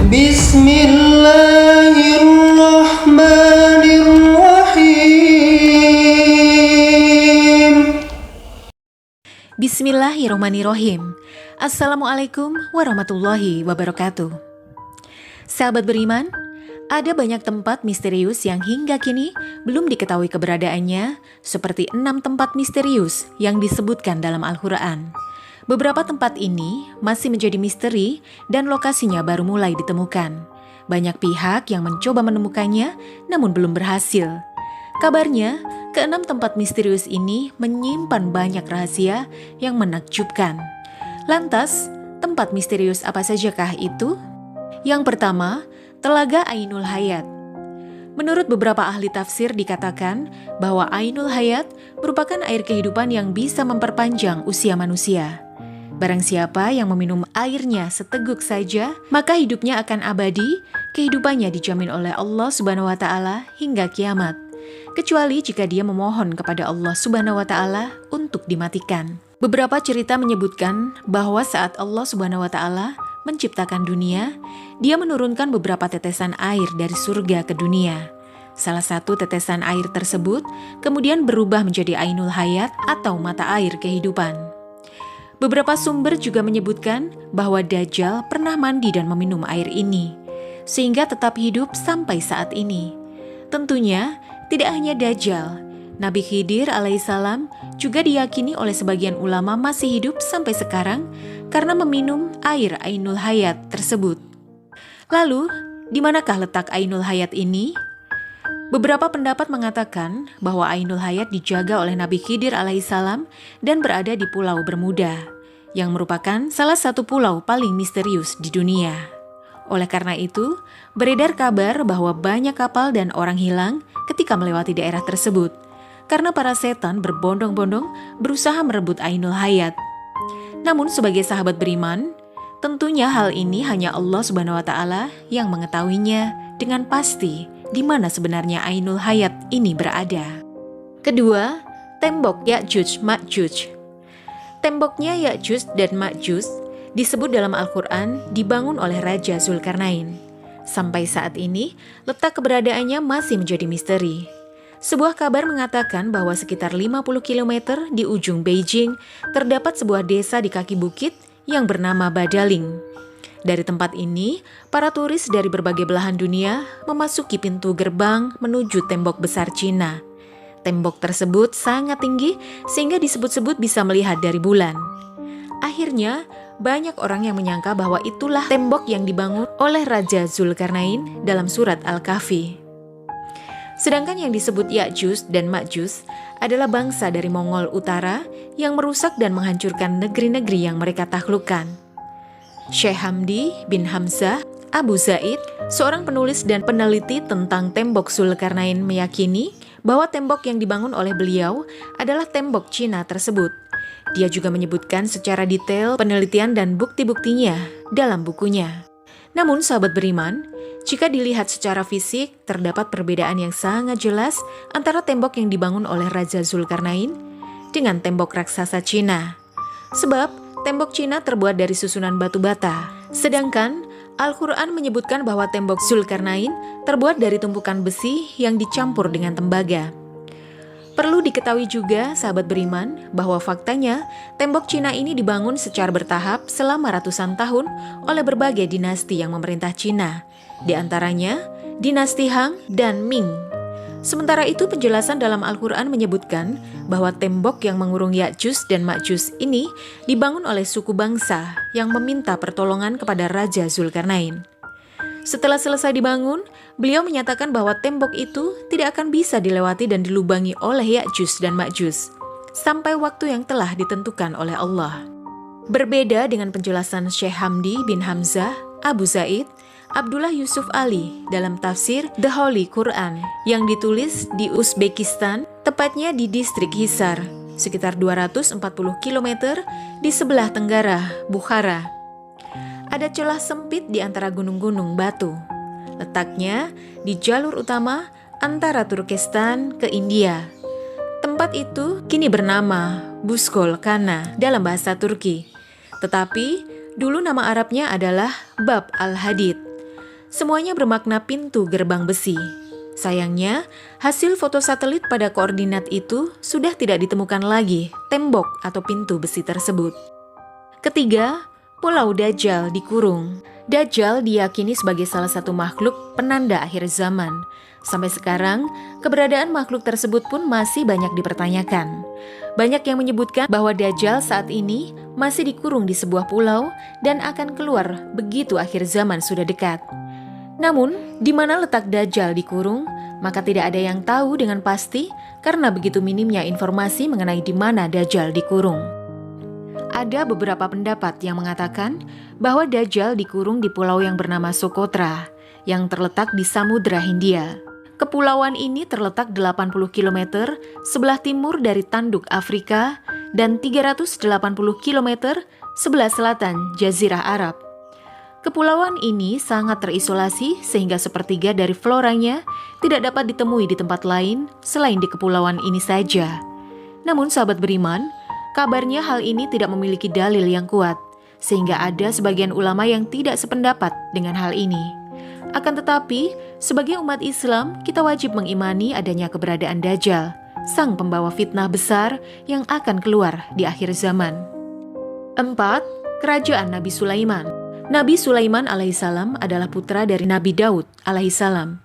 Bismillahirrahmanirrahim. Bismillahirrahmanirrahim. Assalamualaikum warahmatullahi wabarakatuh. Sahabat beriman, ada banyak tempat misterius yang hingga kini belum diketahui keberadaannya, seperti 6 tempat misterius yang disebutkan dalam Al-Quran. Beberapa tempat ini masih menjadi misteri dan lokasinya baru mulai ditemukan. Banyak pihak yang mencoba menemukannya namun belum berhasil. Kabarnya, ke-6 tempat misterius ini menyimpan banyak rahasia yang menakjubkan. Lantas, tempat misterius apa sajakah itu? Yang pertama, Telaga Ainul Hayat. Menurut beberapa ahli tafsir dikatakan bahwa Ainul Hayat merupakan air kehidupan yang bisa memperpanjang usia manusia. Barang siapa yang meminum airnya seteguk saja, maka hidupnya akan abadi, kehidupannya dijamin oleh Allah Subhanahu wa Ta'ala hingga kiamat. Kecuali jika dia memohon kepada Allah Subhanahu wa Ta'ala untuk dimatikan. Beberapa cerita menyebutkan bahwa saat Allah Subhanahu wa Ta'ala menciptakan dunia, dia menurunkan beberapa tetesan air dari surga ke dunia. Salah satu tetesan air tersebut kemudian berubah menjadi Ainul Hayat atau mata air kehidupan. Beberapa sumber juga menyebutkan bahwa Dajjal pernah mandi dan meminum air ini, sehingga tetap hidup sampai saat ini. Tentunya, tidak hanya Dajjal, Nabi Khidir alaihissalam juga diyakini oleh sebagian ulama masih hidup sampai sekarang karena meminum air Ainul Hayat tersebut. Lalu, di manakah letak Ainul Hayat ini? Beberapa pendapat mengatakan bahwa Ainul Hayat dijaga oleh Nabi Khidir alaihissalam dan berada di Pulau Bermuda, yang merupakan salah satu pulau paling misterius di dunia. Oleh karena itu, beredar kabar bahwa banyak kapal dan orang hilang ketika melewati daerah tersebut, karena para setan berbondong-bondong berusaha merebut Ainul Hayat. Namun sebagai sahabat beriman, tentunya hal ini hanya Allah Subhanahu wa Ta'ala yang mengetahuinya dengan pasti di mana sebenarnya Ainul Hayat ini berada. Kedua, tembok Ya'juj Ma'juj. Temboknya Ya'juj dan Ma'juj disebut dalam Al-Quran dibangun oleh Raja Zulkarnain. Sampai saat ini, letak keberadaannya masih menjadi misteri. Sebuah kabar mengatakan bahwa sekitar 50 km di ujung Beijing terdapat sebuah desa di kaki bukit yang bernama Badaling. Dari tempat ini, para turis dari berbagai belahan dunia memasuki pintu gerbang menuju tembok besar Cina. Tembok tersebut sangat tinggi sehingga disebut-sebut bisa melihat dari bulan. Akhirnya, banyak orang yang menyangka bahwa itulah tembok yang dibangun oleh Raja Zulkarnain dalam surat Al-Kahfi. Sedangkan yang disebut Ya'juj dan Ma'juj adalah bangsa dari Mongol Utara yang merusak dan menghancurkan negeri-negeri yang mereka taklukkan. Syekh Hamdi bin Hamzah Abu Zaid, seorang penulis dan peneliti tentang tembok Zulkarnain, meyakini bahwa tembok yang dibangun oleh beliau adalah tembok Cina tersebut. Dia juga menyebutkan secara detail penelitian dan bukti-buktinya dalam bukunya. Namun sahabat beriman, jika dilihat secara fisik, terdapat perbedaan yang sangat jelas antara tembok yang dibangun oleh Raja Zulkarnain dengan tembok raksasa Cina. Sebab tembok Cina terbuat dari susunan batu bata, sedangkan Al-Quran menyebutkan bahwa tembok Zulkarnain terbuat dari tumpukan besi yang dicampur dengan tembaga. Perlu diketahui juga, sahabat beriman, bahwa faktanya tembok Cina ini dibangun secara bertahap selama ratusan tahun oleh berbagai dinasti yang memerintah Cina, di antaranya dinasti Han dan Ming. Sementara itu, penjelasan dalam Al-Quran menyebutkan bahwa tembok yang mengurung Ya'juj dan Ma'juj ini dibangun oleh suku bangsa yang meminta pertolongan kepada Raja Zulkarnain. Setelah selesai dibangun, beliau menyatakan bahwa tembok itu tidak akan bisa dilewati dan dilubangi oleh Ya'juj dan Ma'juj sampai waktu yang telah ditentukan oleh Allah. Berbeda dengan penjelasan Syekh Hamdi bin Hamzah Abu Zaid, Abdullah Yusuf Ali dalam tafsir The Holy Quran yang ditulis di Uzbekistan, tepatnya di distrik Hisar, sekitar 240 km di sebelah tenggara Bukhara. Ada celah sempit di antara gunung-gunung batu. Letaknya di jalur utama antara Turkestan ke India. Tempat itu kini bernama Buzgul Kana dalam bahasa Turki. Tetapi dulu nama Arabnya adalah Bab al-Hadid. Semuanya bermakna pintu gerbang besi. Sayangnya, hasil foto satelit pada koordinat itu sudah tidak ditemukan lagi tembok atau pintu besi tersebut. Ketiga, Pulau Dajjal dikurung. Dajjal diyakini sebagai salah satu makhluk penanda akhir zaman. Sampai sekarang, keberadaan makhluk tersebut pun masih banyak dipertanyakan. Banyak yang menyebutkan bahwa Dajjal saat ini masih dikurung di sebuah pulau dan akan keluar begitu akhir zaman sudah dekat. Namun, di mana letak Dajjal dikurung, maka tidak ada yang tahu dengan pasti karena begitu minimnya informasi mengenai di mana Dajjal dikurung. Ada beberapa pendapat yang mengatakan bahwa Dajjal dikurung di pulau yang bernama Socotra, yang terletak di Samudra Hindia. Kepulauan ini terletak 80 km sebelah timur dari tanduk Afrika dan 380 km sebelah selatan Jazirah Arab. Kepulauan ini sangat terisolasi sehingga sepertiga dari floranya tidak dapat ditemui di tempat lain selain di kepulauan ini saja. Namun sahabat beriman, kabarnya hal ini tidak memiliki dalil yang kuat, sehingga ada sebagian ulama yang tidak sependapat dengan hal ini. Akan tetapi, sebagai umat Islam, kita wajib mengimani adanya keberadaan Dajjal, sang pembawa fitnah besar yang akan keluar di akhir zaman. 4. Kerajaan Nabi Sulaiman. Nabi Sulaiman alaihissalam adalah putra dari Nabi Daud alaihissalam.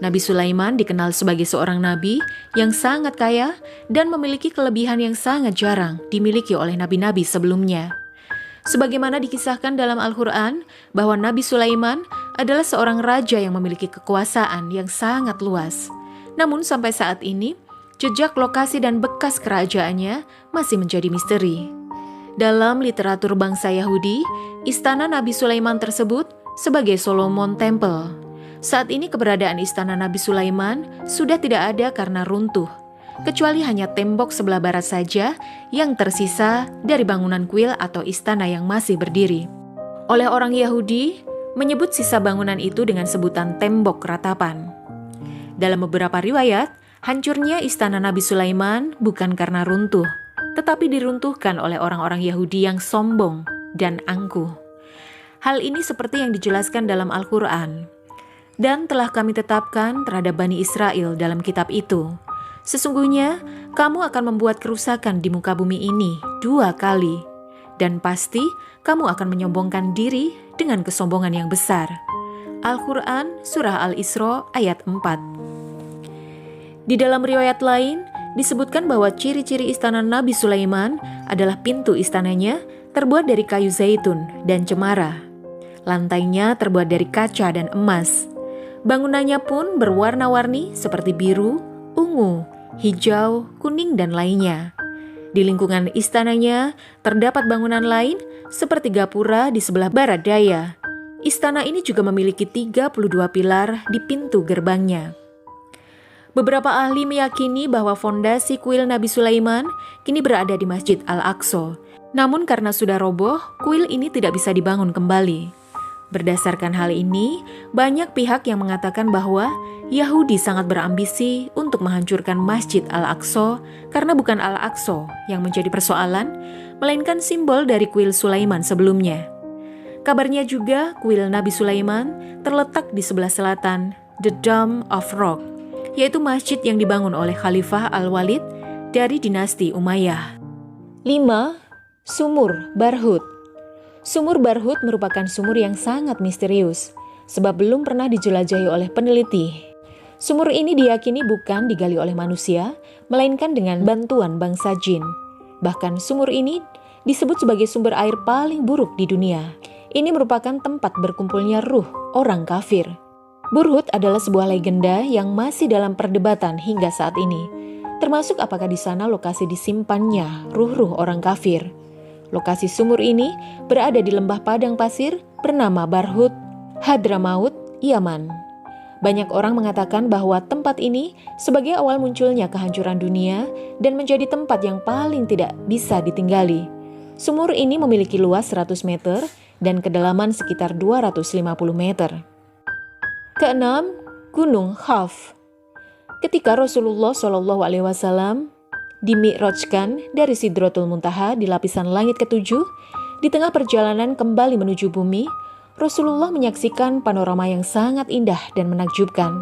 Nabi Sulaiman dikenal sebagai seorang nabi yang sangat kaya dan memiliki kelebihan yang sangat jarang dimiliki oleh nabi-nabi sebelumnya. Sebagaimana dikisahkan dalam Al-Quran bahwa Nabi Sulaiman adalah seorang raja yang memiliki kekuasaan yang sangat luas. Namun sampai saat ini, jejak lokasi dan bekas kerajaannya masih menjadi misteri. Dalam literatur bangsa Yahudi, istana Nabi Sulaiman tersebut sebagai Solomon Temple. Saat ini keberadaan istana Nabi Sulaiman sudah tidak ada karena runtuh, kecuali hanya tembok sebelah barat saja yang tersisa dari bangunan kuil atau istana yang masih berdiri. Oleh orang Yahudi, menyebut sisa bangunan itu dengan sebutan tembok ratapan. Dalam beberapa riwayat, hancurnya istana Nabi Sulaiman bukan karena runtuh, tetapi diruntuhkan oleh orang-orang Yahudi yang sombong dan angkuh. Hal ini seperti yang dijelaskan dalam Al-Quran. Dan telah kami tetapkan terhadap Bani Israel dalam kitab itu. Sesungguhnya, kamu akan membuat kerusakan di muka bumi ini 2 kali. Dan pasti kamu akan menyombongkan diri dengan kesombongan yang besar. Al-Quran Surah Al-Isra ayat 4. Di dalam riwayat lain, disebutkan bahwa ciri-ciri istana Nabi Sulaiman adalah pintu istananya terbuat dari kayu zaitun dan cemara. Lantainya terbuat dari kaca dan emas. Bangunannya pun berwarna-warni seperti biru, ungu, hijau, kuning, dan lainnya. Di lingkungan istananya terdapat bangunan lain seperti gapura di sebelah barat daya. Istana ini juga memiliki 32 pilar di pintu gerbangnya. Beberapa ahli meyakini bahwa fondasi kuil Nabi Sulaiman kini berada di Masjid Al-Aqsa. Namun karena sudah roboh, kuil ini tidak bisa dibangun kembali. Berdasarkan hal ini, banyak pihak yang mengatakan bahwa Yahudi sangat berambisi untuk menghancurkan Masjid Al-Aqsa karena bukan Al-Aqsa yang menjadi persoalan, melainkan simbol dari kuil Sulaiman sebelumnya. Kabarnya juga kuil Nabi Sulaiman terletak di sebelah selatan The Dome of Rock, yaitu masjid yang dibangun oleh Khalifah Al-Walid dari dinasti Umayyah. 5. Sumur Barhut. Sumur Barhut merupakan sumur yang sangat misterius, sebab belum pernah dijelajahi oleh peneliti. Sumur ini diyakini bukan digali oleh manusia, melainkan dengan bantuan bangsa jin. Bahkan sumur ini disebut sebagai sumber air paling buruk di dunia. Ini merupakan tempat berkumpulnya ruh orang kafir. Barhut adalah sebuah legenda yang masih dalam perdebatan hingga saat ini, termasuk apakah di sana lokasi disimpannya ruh-ruh orang kafir. Lokasi sumur ini berada di lembah padang pasir bernama Barhut, Hadramaut, Yaman. Banyak orang mengatakan bahwa tempat ini sebagai awal munculnya kehancuran dunia dan menjadi tempat yang paling tidak bisa ditinggali. Sumur ini memiliki luas 100 meter dan kedalaman sekitar 250 meter. Keenam, Gunung Khaf. Ketika Rasulullah SAW dimi'rajkan dari Sidratul Muntaha di lapisan langit ke-7, di tengah perjalanan kembali menuju bumi, Rasulullah menyaksikan panorama yang sangat indah dan menakjubkan.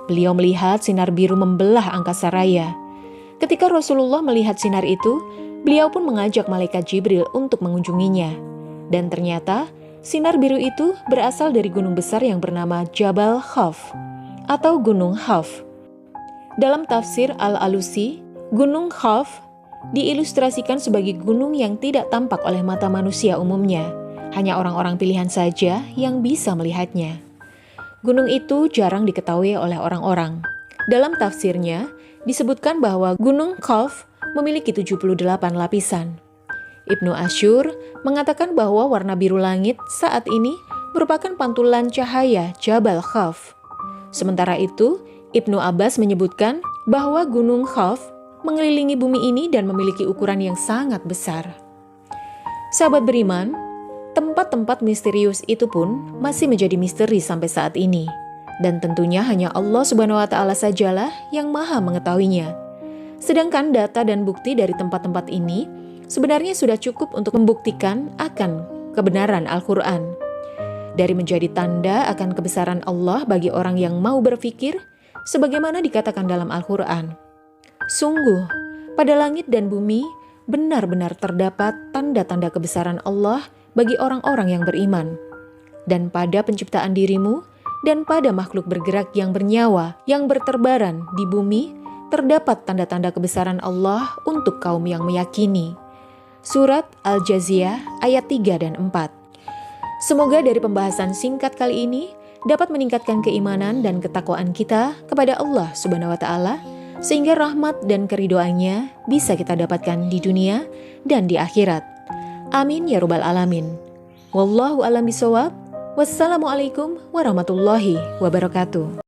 Beliau melihat sinar biru membelah angkasa raya. Ketika Rasulullah melihat sinar itu, beliau pun mengajak malaikat Jibril untuk mengunjunginya. Dan ternyata, sinar biru itu berasal dari gunung besar yang bernama Jabal Khaf atau Gunung Khaf. Dalam tafsir Al-Alusi, Gunung Khaf diilustrasikan sebagai gunung yang tidak tampak oleh mata manusia umumnya. Hanya orang-orang pilihan saja yang bisa melihatnya. Gunung itu jarang diketahui oleh orang-orang. Dalam tafsirnya, disebutkan bahwa Gunung Khaf memiliki 78 lapisan. Ibnu Asyur mengatakan bahwa warna biru langit saat ini merupakan pantulan cahaya Jabal Khaf. Sementara itu, Ibnu Abbas menyebutkan bahwa Gunung Khaf mengelilingi bumi ini dan memiliki ukuran yang sangat besar. Sahabat beriman, tempat-tempat misterius itu pun masih menjadi misteri sampai saat ini. Dan tentunya hanya Allah Subhanahu wa Ta'ala sajalah yang maha mengetahuinya. Sedangkan data dan bukti dari tempat-tempat ini sebenarnya sudah cukup untuk membuktikan akan kebenaran Al-Quran. Dari menjadi tanda akan kebesaran Allah bagi orang yang mau berpikir, sebagaimana dikatakan dalam Al-Quran. Sungguh, pada langit dan bumi benar-benar terdapat tanda-tanda kebesaran Allah bagi orang-orang yang beriman. Dan pada penciptaan dirimu dan pada makhluk bergerak yang bernyawa yang berterbaran di bumi, terdapat tanda-tanda kebesaran Allah untuk kaum yang meyakini. Surat Al-Jaziyah ayat 3 dan 4. Semoga dari pembahasan singkat kali ini dapat meningkatkan keimanan dan ketakwaan kita kepada Allah Subhanahu wa Ta'ala, sehingga rahmat dan keridhoannya bisa kita dapatkan di dunia dan di akhirat. Amin ya rabbal alamin. Wallahu a'lam bishawab. Wassalamualaikum warahmatullahi wabarakatuh.